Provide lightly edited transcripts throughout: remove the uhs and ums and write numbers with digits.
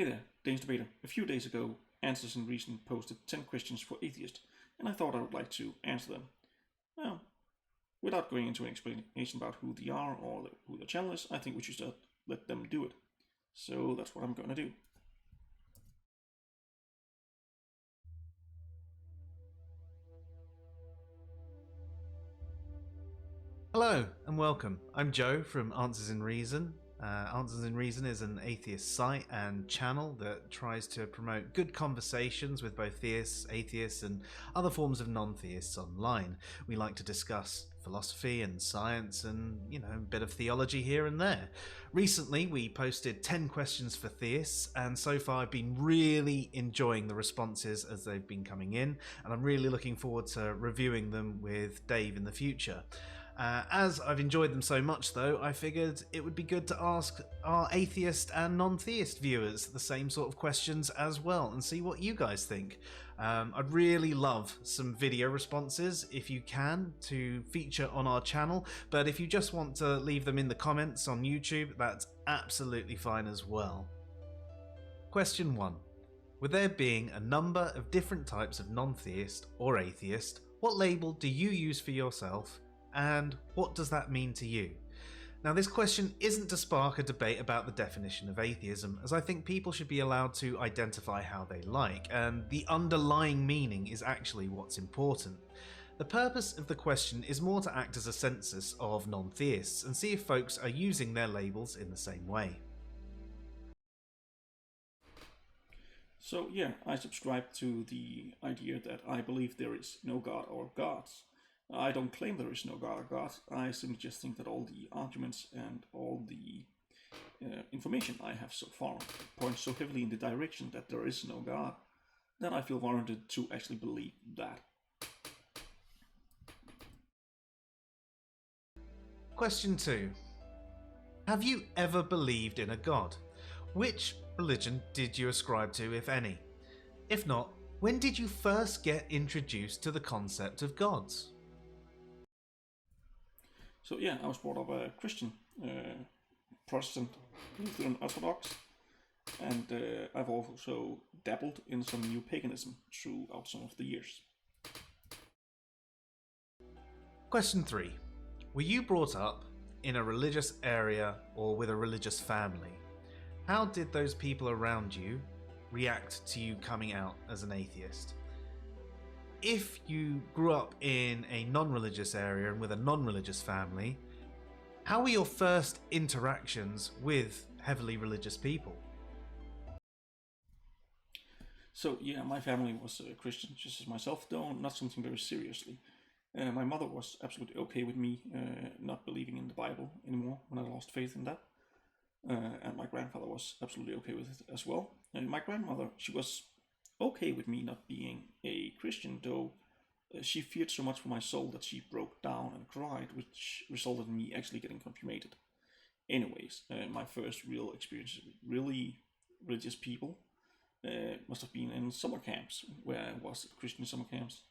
Hey there, Dane's Debater. A few days ago, Answers in Reason posted 10 questions for Atheist, and I thought I would like to answer them. Now, without going into an explanation about who they are or who their channel is, I think we should just let them do it. So that's what I'm going to do. Hello and welcome. I'm Joe from Answers in Reason. Answers in Reason is an atheist site and channel that tries to promote good conversations with both theists, atheists, and other forms of non-theists online. We like to discuss philosophy and science and, a bit of theology here and there. Recently, we posted 10 questions for theists, and so far I've been really enjoying the responses as they've been coming in, and I'm really looking forward to reviewing them with Dave in the future. As I've enjoyed them so much, though, I figured it would be good to ask our atheist and non-theist viewers the same sort of questions as well and see what you guys think. I'd really love some video responses, if you can, to feature on our channel, but if you just want to leave them in the comments on YouTube, that's absolutely fine as well. Question 1. With there being a number of different types of non-theist or atheist, what label do you use for yourself? And what does that mean to you? Now, this question isn't to spark a debate about the definition of atheism, as I think people should be allowed to identify how they like, and the underlying meaning is actually what's important. The purpose of the question is more to act as a census of non-theists and see if folks are using their labels in the same way. So yeah, I subscribe to the idea that I believe there is no God or gods. I don't claim there is no God or God. I simply just think that all the arguments and all the information I have so far points so heavily in the direction that there is no God that I feel warranted to actually believe that. Question 2. Have you ever believed in a God? Which religion did you ascribe to, if any? If not, when did you first get introduced to the concept of gods? So yeah, I was brought up a Christian, Protestant, Lutheran Orthodox, and I've also dabbled in some new paganism throughout some of the years. Question 3. Were you brought up in a religious area or with a religious family? How did those people around you react to you coming out as an atheist? If you grew up in a non-religious area and with a non-religious family, how were your first interactions with heavily religious people? So yeah, my family was Christian, just as myself, though not something very seriously. My mother was absolutely okay with me not believing in the Bible anymore when I lost faith in that. And my grandfather was absolutely okay with it as well. And my grandmother, she was okay with me not being a Christian, though she feared so much for my soul that she broke down and cried, which resulted in me actually getting confirmated. Anyways, my first real experience with really religious people must have been in summer camps, where I was at Christian summer camps.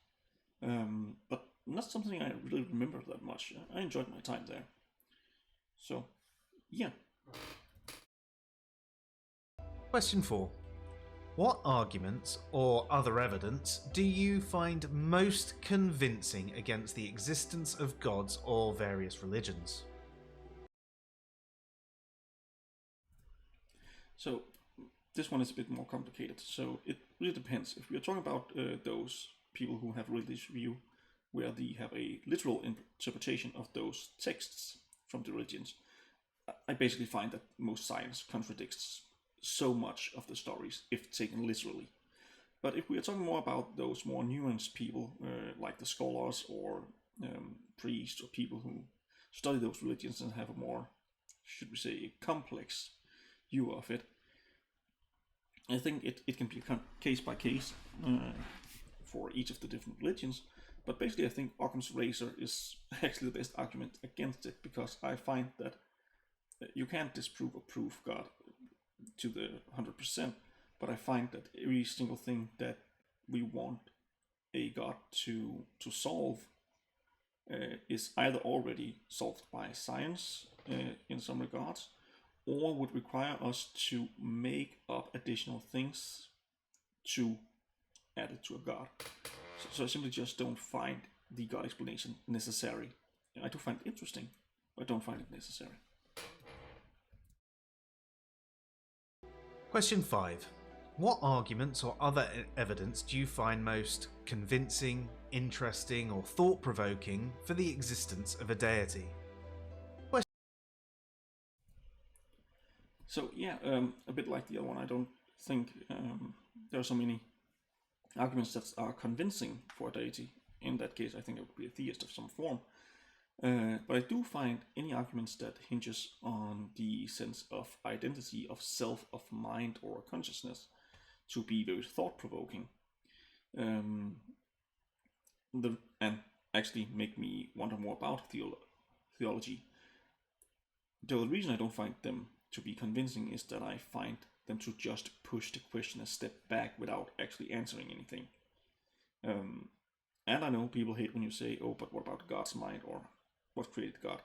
But not something I really remember that much. I enjoyed my time there. So, yeah. Question 4. What arguments or other evidence do you find most convincing against the existence of gods or various religions? So, this one is a bit more complicated. So, it really depends. If we are talking about those people who have religious view, where they have a literal interpretation of those texts from the religions, I basically find that most science contradicts so much of the stories if taken literally. But if we are talking more about those more nuanced people, like the scholars or priests or people who study those religions and have a more, should we say, complex view of it, I think it can be case by case for each of the different religions. But basically, I think Occam's razor is actually the best argument against it, because I find that you can't disprove or prove God to the 100%, but I find that every single thing that we want a God to solve is either already solved by science in some regards, or would require us to make up up additional things to add it to a god. So I simply just don't find the god explanation necessary. I do find it interesting, but I don't find it necessary. Question 5. What arguments or other evidence do you find most convincing, interesting, or thought-provoking for the existence of a deity? So yeah, a bit like the other one, I don't think there are so many arguments that are convincing for a deity. In that case, I think I would be a theist of some form. But I do find any arguments that hinges on the sense of identity, of self, of mind, or consciousness to be very thought-provoking. And actually make me wonder more about theology. The reason I don't find them to be convincing is that I find them to just push the question a step back without actually answering anything. And I know people hate when you say, oh, but what about God's mind, or what created God?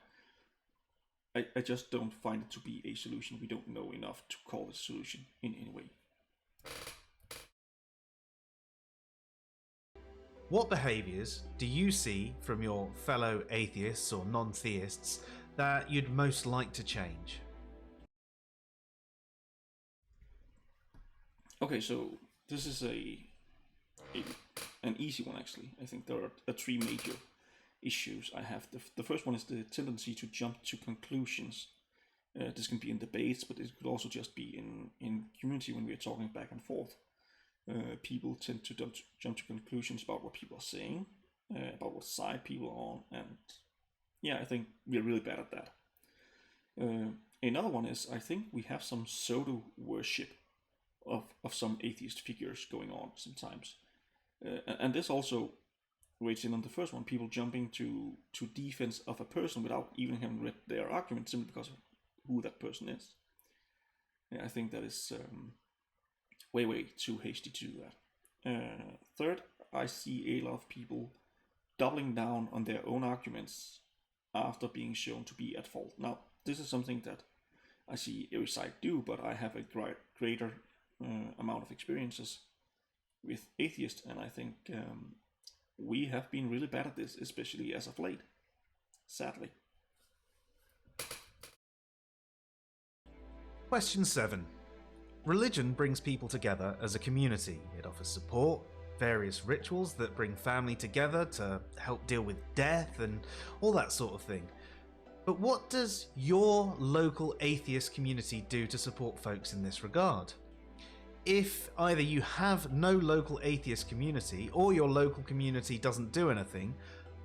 I just don't find it to be a solution. We don't know enough to call it a solution in any way. What behaviours do you see from your fellow atheists or non-theists that you'd most like to change? Okay, so this is an easy one actually. I think there are three major issues I have. The first one is the tendency to jump to conclusions. This can be in debates, but it could also just be in community when we are talking back and forth. People tend to jump to conclusions about what people are saying, about what side people are on, and yeah, I think we're really bad at that. Another one is I think we have some pseudo worship of some atheist figures going on sometimes, and this also weighs in on the first one. People jumping to defense of a person without even having read their argument simply because of who that person is. Yeah, I think that is way too hasty to do that. Third, I see a lot of people doubling down on their own arguments after being shown to be at fault. Now, this is something that I see every side do, but I have a greater amount of experiences with atheists, and I think we have been really bad at this, especially as of late, sadly. Question 7. Religion brings people together as a community. It offers support, various rituals that bring family together to help deal with death and all that sort of thing. But what does your local atheist community do to support folks in this regard? If either you have no local atheist community or your local community doesn't do anything,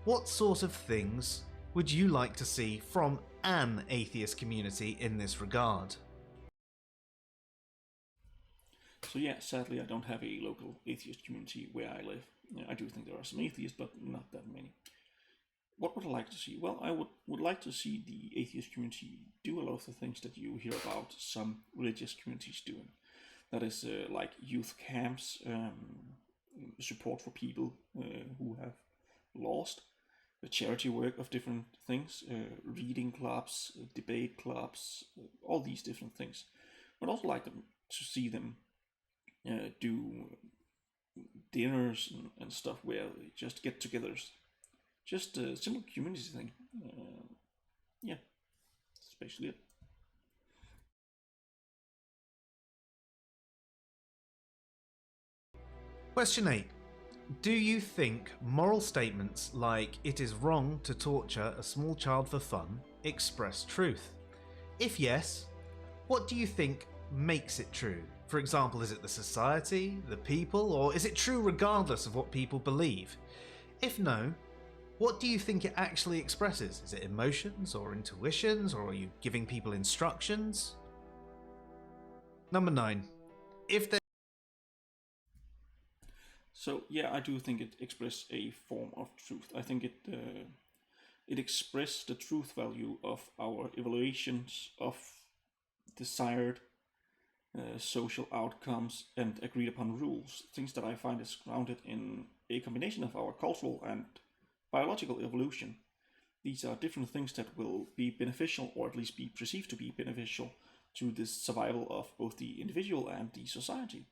what sort of things would you like to see from an atheist community in this regard? So yeah, sadly I don't have a local atheist community where I live. I do think there are some atheists, but not that many. What would I like to see? Well, I would like to see the atheist community do a lot of the things that you hear about some religious communities doing. That is like youth camps, support for people who have lost, charity work of different things, reading clubs, debate clubs, all these different things. I'd also like them to see them do dinners and stuff where they just get togethers. Just a simple community thing. Yeah, that's basically it. Question 8. Do you think moral statements like it is wrong to torture a small child for fun express truth? If yes, what do you think makes it true? For example, is it the society, the people, or is it true regardless of what people believe? If no, what do you think it actually expresses? Is it emotions or intuitions, or are you giving people instructions? Number 9. If there So yeah, I do think it expresses a form of truth. I think it expresses the truth value of our evaluations of desired social outcomes and agreed upon rules. Things that I find is grounded in a combination of our cultural and biological evolution. These are different things that will be beneficial, or at least be perceived to be beneficial, to the survival of both the individual and the society,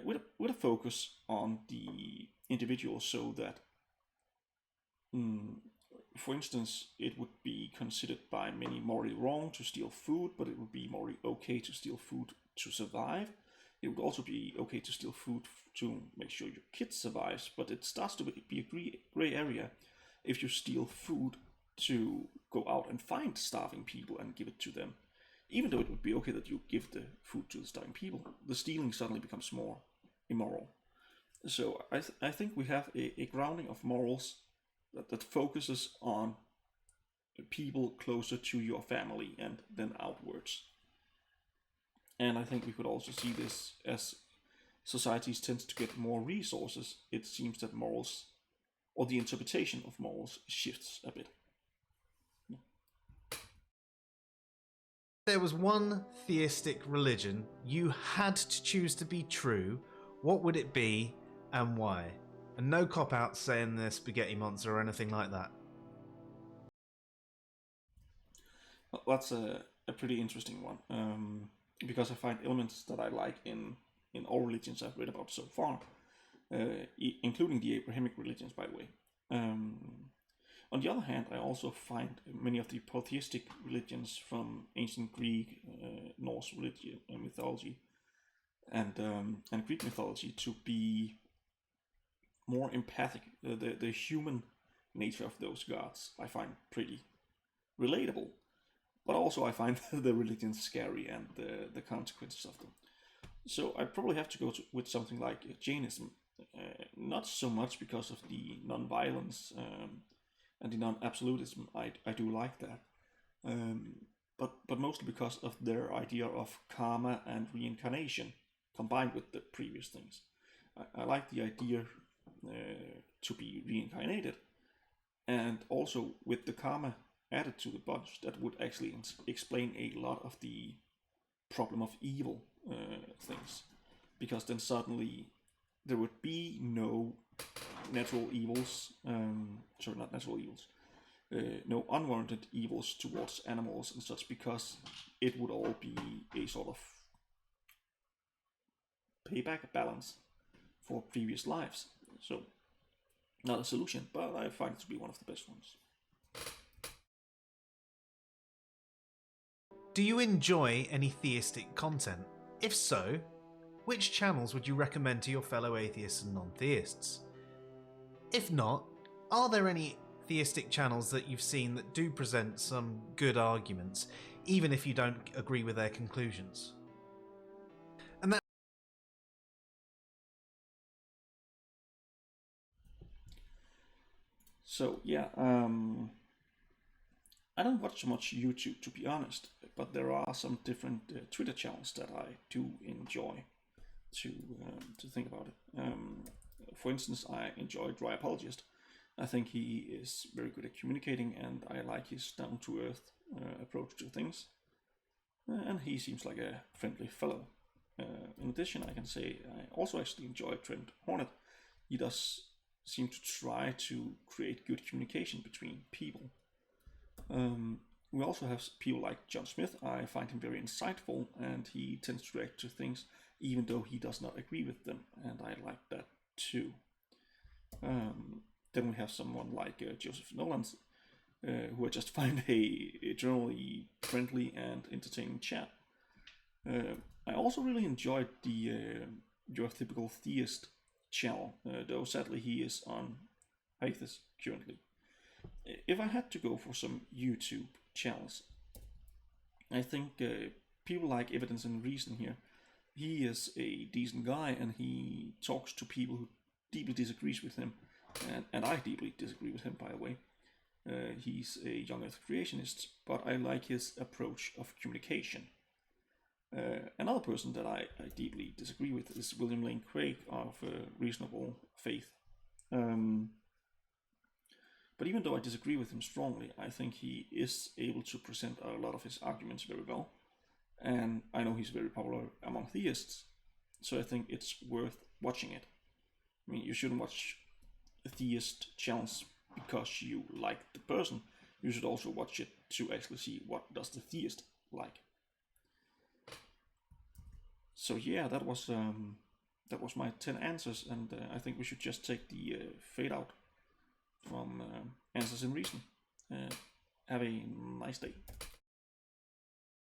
with a focus on the individual, so that, for instance, it would be considered by many morally wrong to steal food, but it would be morally okay to steal food to survive. It would also be okay to steal food to make sure your kid survives, but it starts to be a gray area if you steal food to go out and find starving people and give it to them. Even though it would be okay that you give the food to the starving people, the stealing suddenly becomes more immoral. So I think we have a grounding of morals that focuses on people closer to your family and then outwards. And I think we could also see this as societies tend to get more resources. It seems that morals, or the interpretation of morals, shifts a bit. There was one theistic religion you had to choose to be true, what would it be and why? And no cop-outs saying the spaghetti monster or anything like that. Well, that's a pretty interesting one, because I find elements that I like in all religions I've read about so far, including the Abrahamic religions, by the way. On the other hand, I also find many of the polytheistic religions from ancient Greek, Norse religion, mythology, and Greek mythology to be more empathic. The human nature of those gods I find pretty relatable, but also I find the religions scary and the consequences of them. So I probably have to go with something like Jainism, not so much because of the non-violence and the non-absolutism. I do like that, but mostly because of their idea of karma and reincarnation combined with the previous things. I like the idea to be reincarnated, and also with the karma added to the bunch, that would actually explain a lot of the problem of evil things, because then suddenly there would be no natural evils, not natural evils, no unwarranted evils towards animals and such, because it would all be a sort of payback balance for previous lives. So, not a solution, but I find it to be one of the best ones. Do you enjoy any theistic content? If so, which channels would you recommend to your fellow atheists and non-theists? If not, are there any theistic channels that you've seen that do present some good arguments, even if you don't agree with their conclusions? And that So yeah, I don't watch much YouTube, to be honest, but there are some different Twitter channels that I do enjoy to think about it. For instance, I enjoy Dry Apologist. I think he is very good at communicating, and I like his down-to-earth approach to things. And he seems like a friendly fellow. In addition, I can say I also actually enjoy Trent Horn. He does seem to try to create good communication between people. We also have people like John Smith. I find him very insightful, and he tends to react to things even though he does not agree with them, and I like that too. Then we have someone like Joseph Nolan, who I just find a generally friendly and entertaining chat. I also really enjoyed the Your Typical Theist channel, though sadly he is on Atheist currently. If I had to go for some YouTube channels, I think people like Evidence and Reason here. He is a decent guy, and he talks to people who deeply disagrees with him, and I deeply disagree with him, by the way. He's a young earth creationist, but I like his approach of communication. Another person that I deeply disagree with is William Lane Craig of Reasonable Faith. But even though I disagree with him strongly, I think he is able to present a lot of his arguments very well. And I know he's very popular among theists, so I think it's worth watching it. I mean, you shouldn't watch theist channels because you like the person. You should also watch it to actually see what does the theist like. So yeah, that was my 10 answers, and I think we should just take the fade out from Answers in Reason. Have a nice day.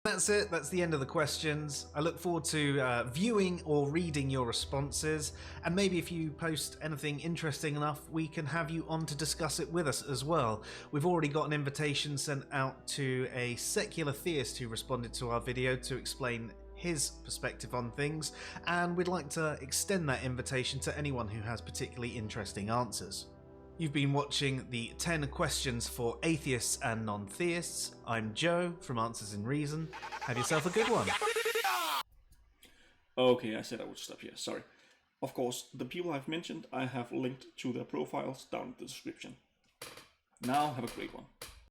That's it. That's the end of the questions. I look forward to viewing or reading your responses, and maybe if you post anything interesting enough, we can have you on to discuss it with us as well. We've already got an invitation sent out to a secular theist who responded to our video to explain his perspective on things, and we'd like to extend that invitation to anyone who has particularly interesting answers. You've been watching the 10 questions for atheists and non-theists. I'm Joe from Answers in Reason. Have yourself a good one. Okay, I said I would stop here, sorry. Of course, the people I've mentioned, I have linked to their profiles down in the description. Now have a great one.